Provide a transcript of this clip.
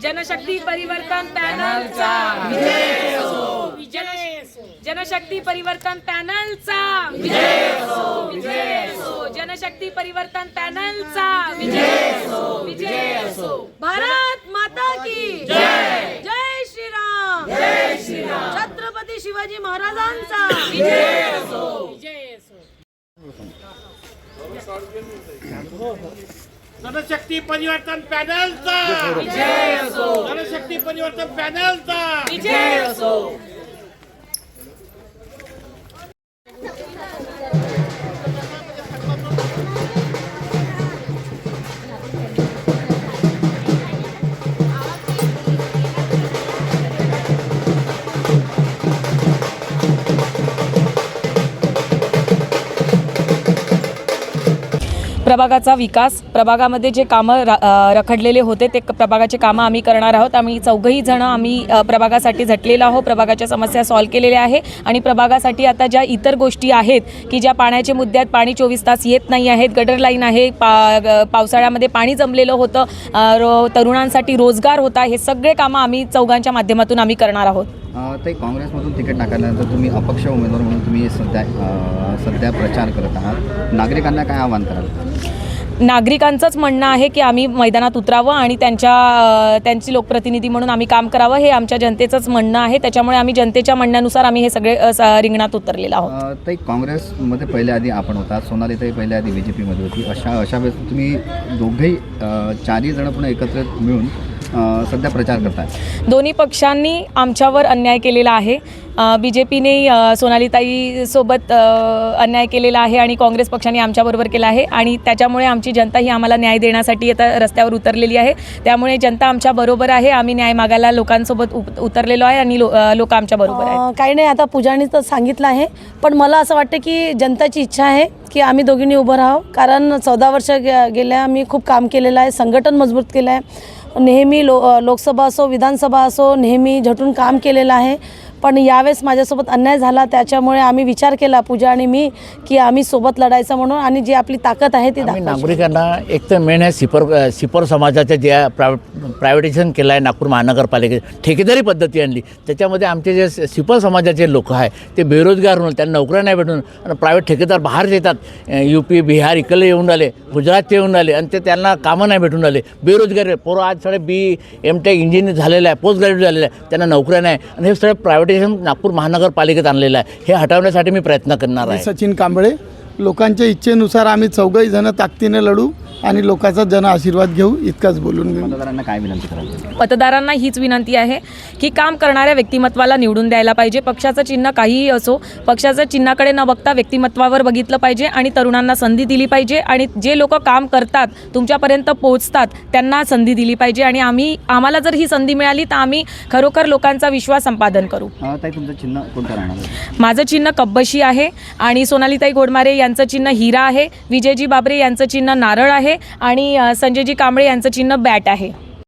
जनशक्ती परिवर्तन पॅनलचा विजय असो। जनशक्ती परिवर्तन पॅनलचा विजय असो। विजय असो। जनशक्ती परिवर्तन पॅनलचा विजय असो। विजय असो। भारत माता की जय। जय श्रीराम। जय श्रीराम। छत्रपती शिवाजी महाराजांचा विजय असो। विजय असो। जनशक्ती परिवर्तन पॅनलचा विजय असो। जनशक्ती परिवर्तन पॅनलचा विजय असो। प्रभागाचा विकास, प्रभागामध्ये जे कामं रखडलेले होते ते प्रभागाचे कामं आम्ही करणार आहोत। आम्ही चौघही जण प्रभागासाठी झटलेलो आहोत, प्रभागाच्या समस्या सॉल्व्ह केलेल्या आहे आणि प्रभागासाठी आता ज्या इतर गोष्टी आहेत की ज्या पाण्याचे मुद्दे आहेत, पाणी 24 तास येत नाही आहेत, गटर लाईन आहे, पावसाळ्यामध्ये पाणी जमलेलं होतं, तरुणांसाठी रोजगार होता, हे सगळे कामं आम्ही चौघांच्या माध्यमातून आम्ही करणार आहोत। ते काँग्रेसमधून तिकीट नाकारल्यानंतर तुम्ही अपक्ष उमेदवार म्हणून तुम्ही सध्या प्रचार करत आहात, नागरिकांना काय आवाहन कराल? नागरिकांचंच म्हणणं आहे की आम्ही मैदानात उतरावं आणि त्यांची लोकप्रतिनिधी म्हणून आम्ही काम करावं, हे आमच्या जनतेचंच म्हणणं आहे। त्याच्यामुळे आम्ही जनतेच्या म्हणण्यानुसार आम्ही हे सगळे रिंगणात उतरलेलो आहोत। ताई, काँग्रेसमध्ये पहिल्या आधी आपण होता, सोनालीताई पहिल्या आधी BJPमध्ये होती, अशा वेळेस तुम्ही दोघेही 4ही जण पुन्हा एकत्रित मिळून सध्या प्रचार करताय। दोन्ही पक्षांनी आमच्यावर अन्याय केलेला आहे। BJPने सोनालीताईसोबत अन्याय केलेला आहे आणि काँग्रेस पक्षाने आमच्याबरोबर केला आहे आणि त्याच्यामुळे आमची जनता ही आम्हाला न्याय देण्यासाठी आता रस्त्यावर उतरलेली आहे। त्यामुळे जनता आमच्या बरोबर आहे, आम्ही न्याय मागायला लोकांसोबत उतरलेलो आहे आणि लोक आमच्या बरोबर आहेत। काही नाही, आता पूजाने तर सांगितलं आहे, पण मला असं वाटतं की जनताची इच्छा आहे की आम्ही दोघींनी उभं राहावं, कारण 14 वर्ष गेल्या आम्ही खूप काम केलेलं आहे, संघटन मजबूत केलं आहे, नेहमी लोकसभा असो विधानसभा असो नेहमी झटून काम केलेलं आहे। पण यावेळेस माझ्यासोबत अन्याय झाला, त्याच्यामुळे आम्ही विचार केला, पूजा आणि मी, की आम्ही सोबत लढायचं म्हणून आणि जी आपली ताकद आहे ती दाखवायची। नागरिकांना एक तर मेन आहे सिपर समाजाच्या ज्या प्रायव्हेटायझेशन केलं आहे नागपूर महानगरपालिकेत, ठेकेदारी पद्धती आणली, त्याच्यामध्ये आमचे जे सिपर समाजाचे लोक आहे ते बेरोजगार होऊन त्यांना नोकऱ्या नाही भेटून आणि प्रायव्हेट ठेकेदार बाहेर येतात, UP बिहार इकडले येऊन आले, गुजरातचे येऊन आले आणि त्यांना कामं नाही भेटून आले, बेरोजगार पोरं आज सगळे BM.Tech इंजिनियर झालेलं आहे, पोस्ट ग्रॅज्युएट झालेलं आहे, त्यांना नोकऱ्या नाही आणि हे सगळं प्रायव्हेटायझेशन नागपूर महानगरपालिकेत आणलेलं आहे। हे हटवण्यासाठी मी प्रयत्न करणार आहे। सचिन कांबळे, लोकांच्या इच्छेनुसार आम्ही चौघही जण ताकदीने लढू आणि लोकांचा जन आशीर्वाद घेऊ, इतकंच बोलून मी मतदारांना काय विनंती कराल? मतदारांना हीच विनंती आहे की काम करणाऱ्या व्यक्तिमत्वाला निवडून द्यायला पाहिजे। पक्षाचं चिन्ह काहीही असो, पक्षाच्या चिन्हाकडे न बघता व्यक्तिमत्वावर बघितलं पाहिजे आणि तरुणांना संधी दिली पाहिजे आणि जे लोक काम करतात, तुमच्यापर्यंत पोहोचतात, त्यांना संधी दिली पाहिजे आणि आम्हाला जर ही संधी मिळाली तर आम्ही खरोखर लोकांचा विश्वास संपादन करू। ताई, तुमचं चिन्ह कोणतं राहणार? माझं चिन्ह कब्बशी आहे आणि सोनालीताई घोडमारे यांचं चिन्ह हिरा आहे, विजयजी बाबरे यांचं चिन्ह नारळ आहे आणि संजयजी कांबळे यांचं चिन्ह बॅट आहे।